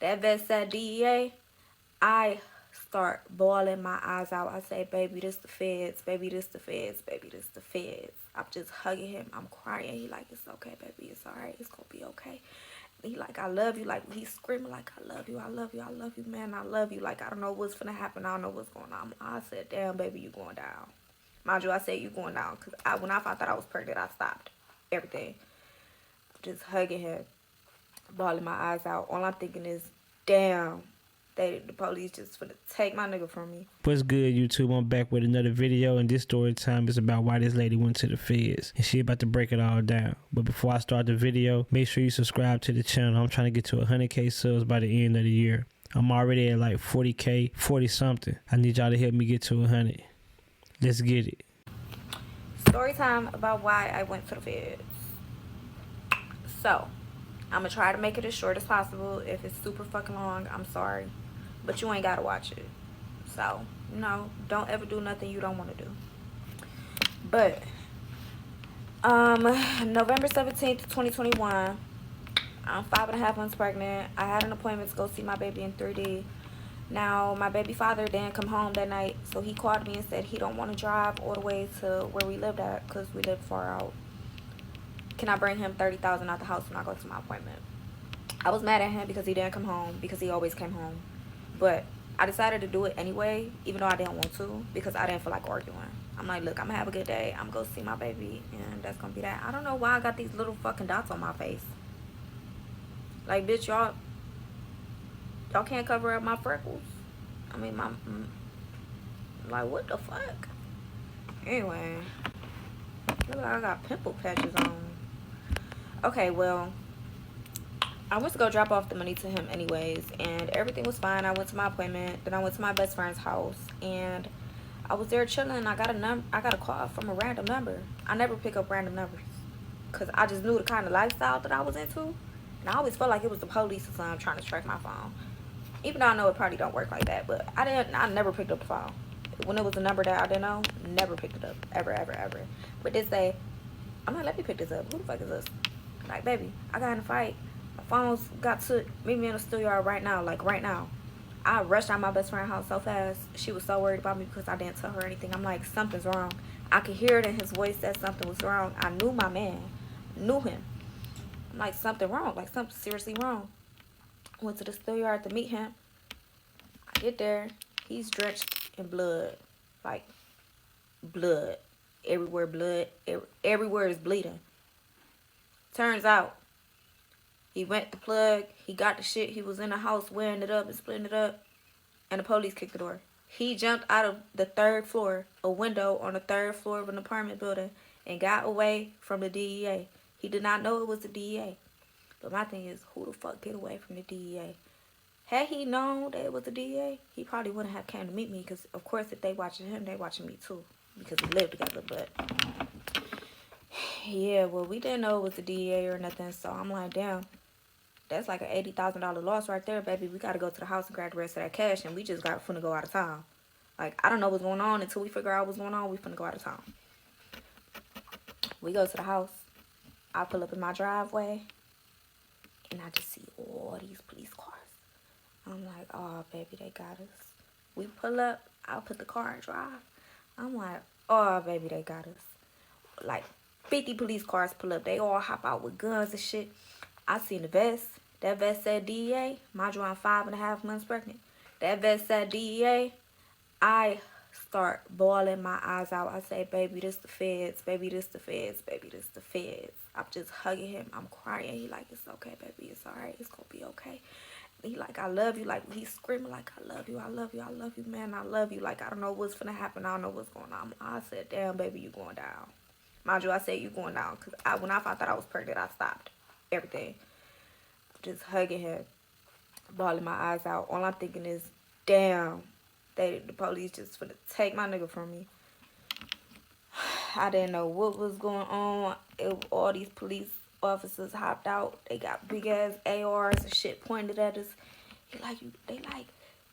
That vet said DEA. I start bawling my eyes out. I say, baby, this the feds. Baby, this the feds. Baby, this the feds. I'm just hugging him. I'm crying. He like, it's okay, baby. It's all right. It's going to be okay. He like, I love you. Like, he's screaming like, I love you. I love you. I love you, man. I love you. Like, I don't know what's finna happen. I don't know what's going on. I said, damn, baby, you going down. Mind you, I said you going down. Because when I found out I was pregnant, I stopped everything. Just hugging him. Bawling my eyes out. All I'm thinking is, damn. The police just finna take my nigga from me. What's good, YouTube? I'm back with another video, and this story time is about why this lady went to the feds, and she about to break it all down. But before I start the video, make sure you subscribe to the channel. I'm trying to get to 100K subs by the end of the year. I'm already at like 40K, 40 something. I need y'all to help me get to 100. Let's get it. Story time about why I went to the feds. So, I'm gonna try to make it as short as possible. If it's super fucking long, I'm sorry. But you ain't gotta watch it. So, no, don't ever do nothing you don't want to do. But, November 17th, 2021, I'm 5.5 months pregnant. I had an appointment to go see my baby in 3D. Now, my baby father didn't come home that night, so he called me and said he don't want to drive all the way to where we lived at because we lived far out. Can I bring him $30,000 out the house when I go to my appointment? I was mad at him because he didn't come home, because he always came home. But I decided to do it anyway, even though I didn't want to, because I didn't feel like arguing. I'm like, look, I'm gonna have a good day. I'm gonna go see my baby, and that's gonna be that. I don't know why I got these little fucking dots on my face. Like, bitch, y'all can't cover up my freckles. I mean, like, what the fuck? Anyway, look like I got pimple patches on. Okay, well, I went to go drop off the money to him anyways, and everything was fine. I went to my appointment, then I went to my best friend's house, and I was there chilling. I got a call from a random number. I never pick up random numbers, cause I just knew the kind of lifestyle that I was into, and I always felt like it was the police or something trying to track my phone. Even though I know it probably don't work like that, but I never picked up the phone. When it was a number that I didn't know, never picked it up, ever, ever, ever. But this day, I'm like, let me pick this up. Who the fuck is this? Like, baby, I got in a fight. My phone's got to meet me in the schoolyard right now, like right now. I rushed out my best friend's house so fast. She was so worried about me because I didn't tell her anything. I'm like, something's wrong. I could hear it in his voice that something was wrong. I knew my man, knew him. I'm like, something wrong, like something seriously wrong. Went to the schoolyard to meet him. I get there, he's drenched in blood, like blood, everywhere blood, everywhere is bleeding. Turns out, he went to plug, he got the shit, he was in the house wearing it up and splitting it up, and the police kicked the door. He jumped out of the 3rd floor, a window on the 3rd floor of an apartment building, and got away from the DEA. He did not know it was the DEA. But my thing is, who the fuck get away from the DEA? Had he known that it was the DEA, he probably wouldn't have came to meet me, because of course if they watching him, they watching me too, because we live together. But yeah, well, we didn't know it was the DEA or nothing, so I'm like, damn, that's like an $80,000 loss right there, baby. We gotta go to the house and grab the rest of that cash, and we just got finna go out of town. Like, I don't know what's going on. Until we figure out what's going on, we finna go out of town. We go to the house. I pull up in my driveway, and I just see all these police cars. I'm like, oh, baby, they got us. We pull up. I'll put the car in drive. I'm like, oh, baby, they got us. Like, 50 police cars pull up. They all hop out with guns and shit. I seen the vest. That vest said DEA. Mind you, I'm 5.5 months pregnant. That vest said DEA. I start bawling my eyes out. I say, baby, this the feds. Baby, this the feds. Baby, this the feds. I'm just hugging him. I'm crying. He like, it's okay, baby. It's all right. It's going to be okay. He like, I love you. Like, he's screaming like, I love you. I love you. I love you, man. I love you. Like, I don't know what's finna happen. I don't know what's going on. I said, damn, baby, you going down. Mind you, I said you going down. Because when I found out I was pregnant, I stopped everything. Just hugging him. Bawling my eyes out. All I'm thinking is, damn, the police just finna take my nigga from me. I didn't know what was going on. All these police officers hopped out. They got big ass ARs and shit pointed at us. They like,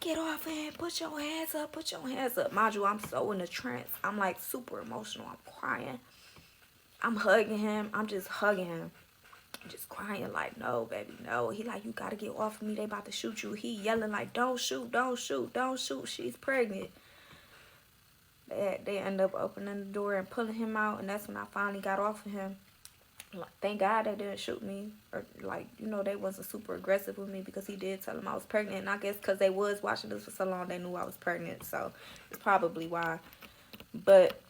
get off here, put your hands up, put your hands up. Mind you, I'm so in a trance. I'm like super emotional. I'm crying. I'm hugging him. I'm just hugging him. Just crying like, no, baby, no. He like, you gotta get off of me. They about to shoot you. He yelling like, don't shoot, don't shoot, don't shoot. She's pregnant. They end up opening the door and pulling him out, and that's when I finally got off of him. Like, thank God they didn't shoot me, or like, you know, they wasn't super aggressive with me, because he did tell them I was pregnant, and I guess because they was watching this for so long, they knew I was pregnant, so it's probably why. But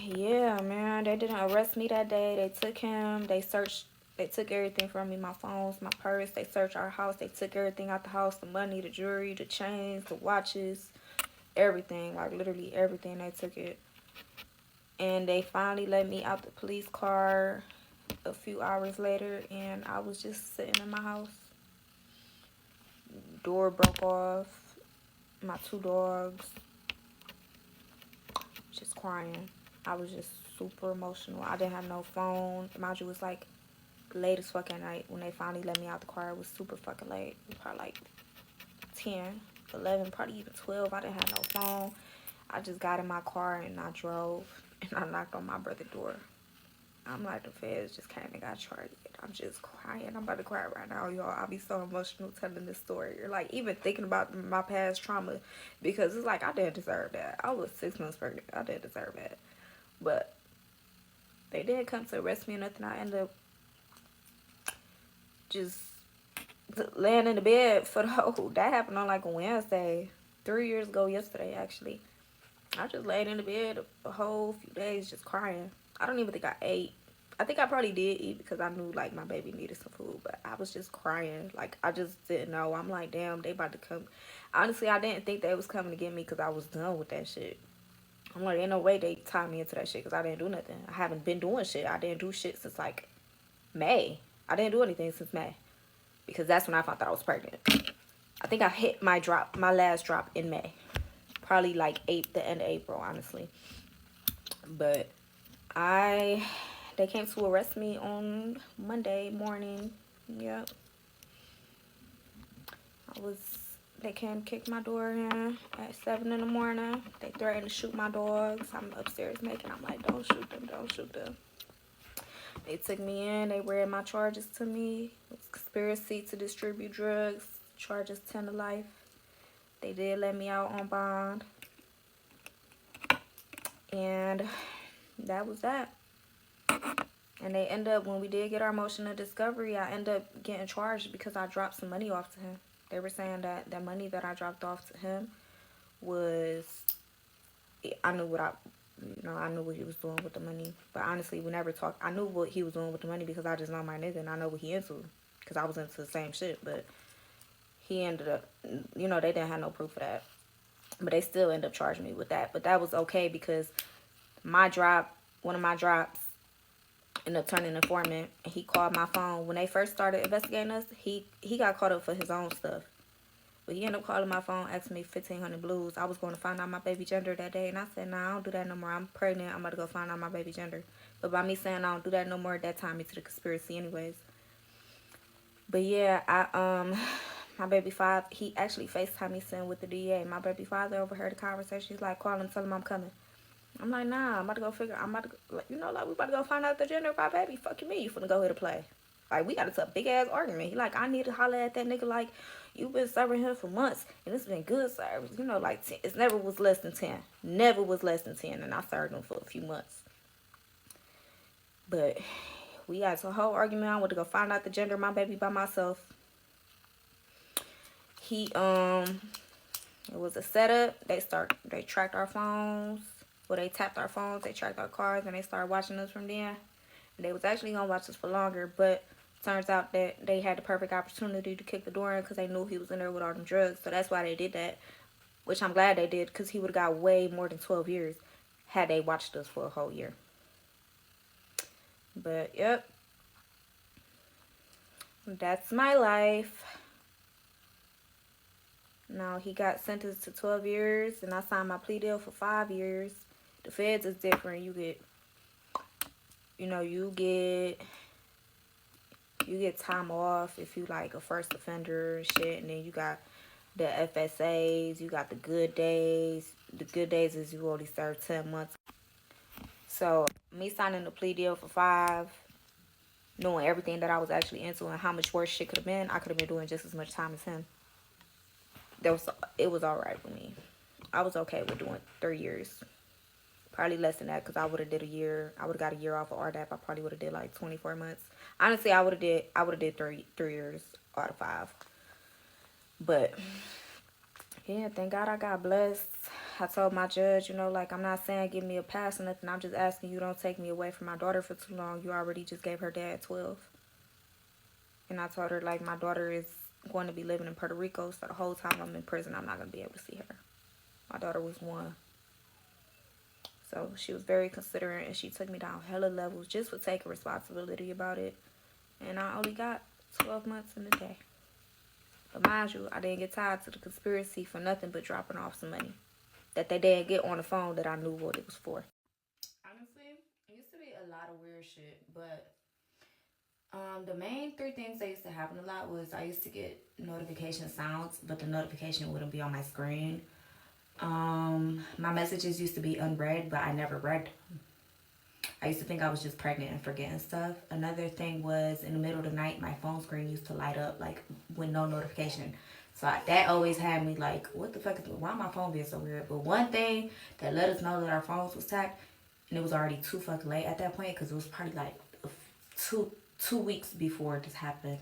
yeah, man, they didn't arrest me that day. They took him. They took everything from me, my phones, my purse. They searched our house. They took everything out the house, the money, the jewelry, the chains, the watches, everything, like literally everything. They took it. And they finally let me out the police car a few hours later, and I was just sitting in my house. Door broke off. My 2 dogs. Just crying. I was just super emotional. I didn't have no phone. Mind you, it was like late as fucking night when they finally let me out the car. It was super fucking late. It was probably like 10, 11, probably even 12. I didn't have no phone. I just got in my car and I drove, and I knocked on my brother's door. I'm like, the feds just came and got charged. I'm just crying. I'm about to cry right now, y'all. I'll be so emotional telling this story. Or like even thinking about my past trauma, because it's like I didn't deserve that. I was 6 months pregnant. I didn't deserve that. But they didn't come to arrest me or nothing. I ended up just laying in the bed for the whole. That happened on like a Wednesday, 3 years ago yesterday actually. I just laid in the bed a whole few days just crying. I don't even think I ate. I think I probably did eat because I knew like my baby needed some food, but I was just crying. Like I just didn't know. I'm like, damn, they about to come. Honestly, I didn't think they was coming to get me because I was done with that shit. I'm like, ain't no way they tied me into that shit because I didn't do nothing. I haven't been doing shit. I didn't do shit since like May. I didn't do anything since May because that's when I found out I was pregnant. I think I hit my last drop in May. Probably like the end of April, honestly. But they came to arrest me on Monday morning. Yep. They came to kick my door in at 7 in the morning. They threatened to shoot my dogs. I'm upstairs making. I'm like, don't shoot them, don't shoot them. They took me in. They read my charges to me. It was conspiracy to distribute drugs. Charges 10 to life. They did let me out on bond. And that was that. And they end up, when we did get our motion of discovery, I end up getting charged because I dropped some money off to him. They were saying that the money that I dropped off to him was, I knew what he was doing with the money. But honestly, we never talked. I knew what he was doing with the money because I just know my nigga and I know what he into. Because I was into the same shit. But he ended up, they didn't have no proof of that. But they still end up charging me with that. But that was okay because one of my drops, ended up turning informant, and he called my phone. When they first started investigating us, he got caught up for his own stuff. But he ended up calling my phone, asking me 1,500 blues. I was going to find out my baby gender that day, and I said, nah, I don't do that no more. I'm pregnant. I'm about to go find out my baby gender. But by me saying I don't do that no more, that tied me to the conspiracy anyways. But yeah, my baby father, he actually FaceTimed me sitting with the DA. My baby father overheard the conversation. He's like, call him, tell him I'm coming. I'm like, nah, I'm about to go we about to go find out the gender of our baby. Fuck you, me, you finna go here to play. Like, we got into a big ass argument. He like, I need to holler at that nigga like, you been serving him for months, and it's been good service. Like, it never was less than 10. Never was less than 10, and I served him for a few months. But we got into a whole argument. I went to go find out the gender of my baby by myself. It was a setup. They tracked our phones. Well, they tapped our phones, they tracked our cars, and they started watching us from there. And they was actually going to watch us for longer, but turns out that they had the perfect opportunity to kick the door in because they knew he was in there with all them drugs. So that's why they did that, which I'm glad they did because he would have got way more than 12 years had they watched us for a whole year. But, yep. That's my life. Now, he got sentenced to 12 years, and I signed my plea deal for 5 years. The feds is different. You get time off if you like a first offender and shit, and then you got the FSAs, you got the good days. The good days is you only serve 10 months. So me signing the plea deal for 5, knowing everything that I was actually into and how much worse shit could have been, I could have been doing just as much time as him. It was all right with me. I was okay with doing 3 years. Probably less than that because I would have did a year. I would have got a year off of RDAP. I probably would have did like 24 months. Honestly, I would have did 3 years out of 5. But yeah, thank God I got blessed. I told my judge, like, I'm not saying give me a pass or nothing. I'm just asking you don't take me away from my daughter for too long. You already just gave her dad 12. And I told her, like, my daughter is going to be living in Puerto Rico, so the whole time I'm in prison, I'm not going to be able to see her. My daughter was 1. So she was very considerate, and she took me down hella levels just for taking responsibility about it. And I only got 12 months in a day. But mind you, I didn't get tied to the conspiracy for nothing but dropping off some money that they didn't get on the phone that I knew what it was for. Honestly, it used to be a lot of weird shit, but the main 3 things that used to happen a lot was I used to get notification sounds, but the notification wouldn't be on my screen. My messages used to be unread, but I never read them. I used to think I was just pregnant and forgetting stuff. Another thing was in the middle of the night, my phone screen used to light up like with no notification. So that always had me like, what the fuck is, why my phone being so weird? But one thing that let us know that our phones was tapped, and it was already too fucking late at that point because it was probably like two weeks before this happened.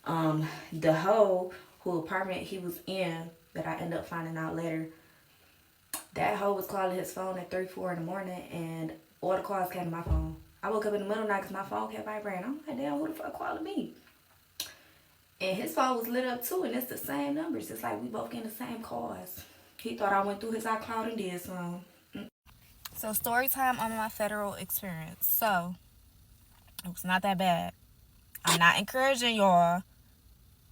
The hoe who apartment he was in that I ended up finding out later, that hoe was calling his phone at 3, 4 in the morning, and all the calls came to my phone. I woke up in the middle of the night because my phone kept vibrating. I'm like, damn, who the fuck calling me? And his phone was lit up too, and it's the same numbers. It's like we both getting the same calls. He thought I went through his iCloud and did some. So story time on my federal experience. So it was not that bad. I'm not encouraging y'all,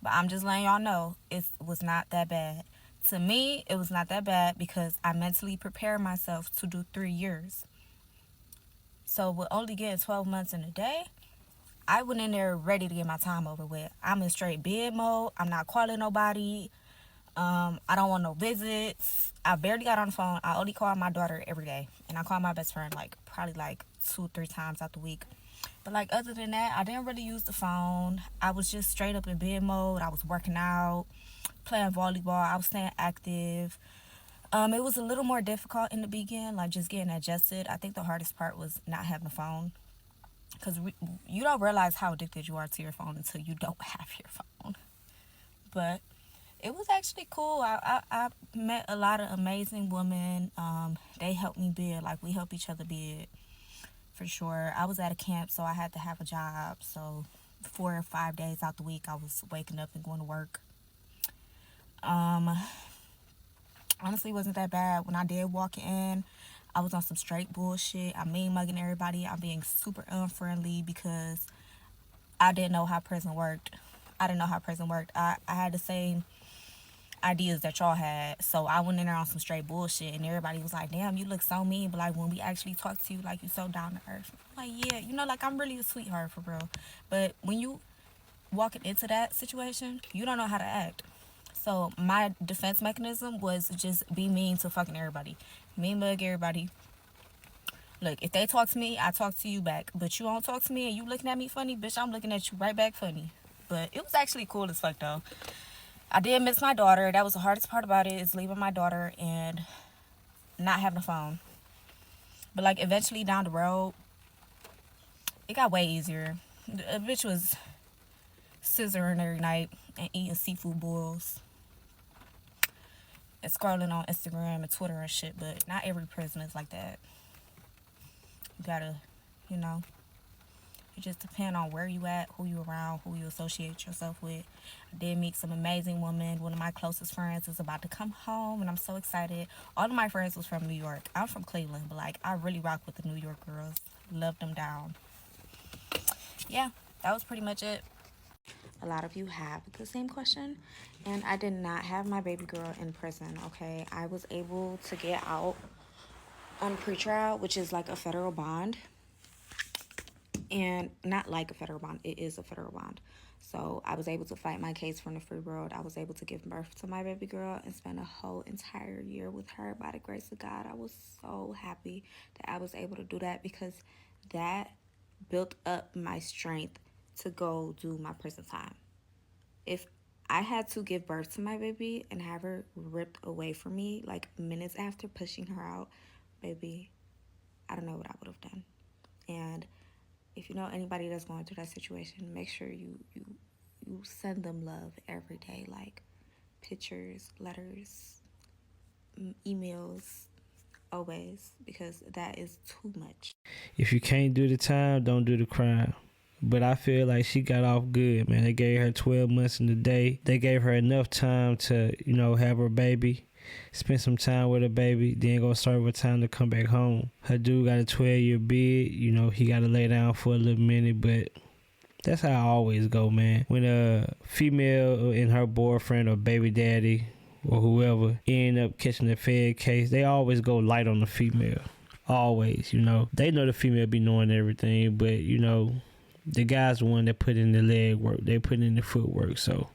but I'm just letting y'all know it was not that bad. To me, it was not that bad because I mentally prepared myself to do 3 years. So with only getting 12 months in a day, I went in there ready to get my time over with. I'm in straight bed mode. I'm not calling nobody. I don't want no visits. I barely got on the phone. I only call my daughter every day. And I call my best friend like probably like 2-3 times out the week. But like other than that, I didn't really use the phone. I was just straight up in bed mode. I was working out, playing volleyball. I was staying active. It was a little more difficult in the beginning, like just getting adjusted. I think the hardest part was not having a phone, because you don't realize how addicted you are to your phone until you don't have your phone. But it was actually cool. I met a lot of amazing women. They helped me build, like we help each other build, for sure. I was at a camp, so I had to have a job. So 4 or 5 days out the week, I was waking up and going to work. Honestly, wasn't that bad. When I did walk in, I was on some straight bullshit. I mean mugging everybody. I'm being super unfriendly because I didn't know how prison worked. I had the same ideas that y'all had. So I went in there on some straight bullshit, and everybody was like, damn, you look so mean. But like when we actually talk to you, like you so down to earth. I'm like, yeah, like I'm really a sweetheart for real. But when you walking into that situation, you don't know how to act. So my defense mechanism was just be mean to fucking everybody. Mean mug everybody. Look, if they talk to me, I talk to you back. But you don't talk to me and you looking at me funny, bitch, I'm looking at you right back funny. But it was actually cool as fuck though. I did miss my daughter. That was the hardest part about it, is leaving my daughter and not having a phone. But like eventually down the road, it got way easier. A bitch was scissoring every night and eating seafood boils and scrolling on Instagram and Twitter and shit, but not every prison is like that. You gotta, it just depends on where you at, who you around, who you associate yourself with. I did meet some amazing women. One of my closest friends is about to come home, and I'm so excited. All of my friends was from New York. I'm from Cleveland, but like I really rock with the New York girls. Love them down. Yeah, that was pretty much it. A lot of you have the same question, and I did not have my baby girl in prison. Okay, I was able to get out on pretrial, which is like a federal bond. And not like a federal bond, it is a federal bond. So I was able to fight my case from the free world. I was able to give birth to my baby girl and spend a whole entire year with her by the grace of God. I was so happy that I was able to do that, because that built up my strength to go do my prison time. If I had to give birth to my baby and have her ripped away from me like minutes after pushing her out, baby, I don't know what I would have done. And if you know anybody that's going through that situation, make sure you send them love every day, like pictures, letters, emails, always, because that is too much. If you can't do the time, don't do the crime. But I feel like she got off good, man. They gave her 12 months in the day. They gave her enough time to, have her baby, spend some time with her baby, then go serve her time to come back home. Her dude got a 12-year bid. He got to lay down for a little minute, but that's how I always go, man. When a female and her boyfriend or baby daddy or whoever end up catching the Fed case, they always go light on the female. Always, They know the female be knowing everything, but, the guy's the one that put in the leg work. They put in the footwork. So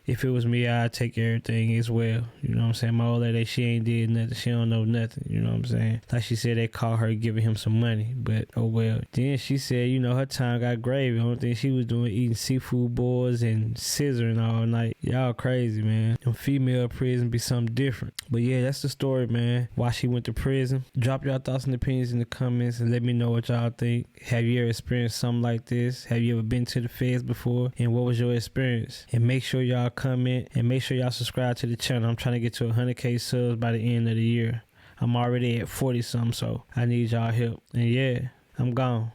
if it was me, I'd take everything as well. You know what I'm saying? My old lady, she ain't did nothing. She don't know nothing. You know what I'm saying? Like she said, they caught her giving him some money. But, oh well. Then she said, her time got gravy. The only thing she was doing, eating seafood boils and scissoring all night. Y'all crazy, man. Them female prison be something different. But yeah, that's the story, man. Why she went to prison. Drop y'all thoughts and opinions in the comments and let me know what y'all think. Have you ever experienced something like this? Have you ever been to the feds before? And what was your experience? And make sure y'all comment and make sure y'all subscribe to the channel. I'm trying to get to 100K subs by the end of the year. I'm already at 40 something, so I need y'all help. And yeah, I'm gone.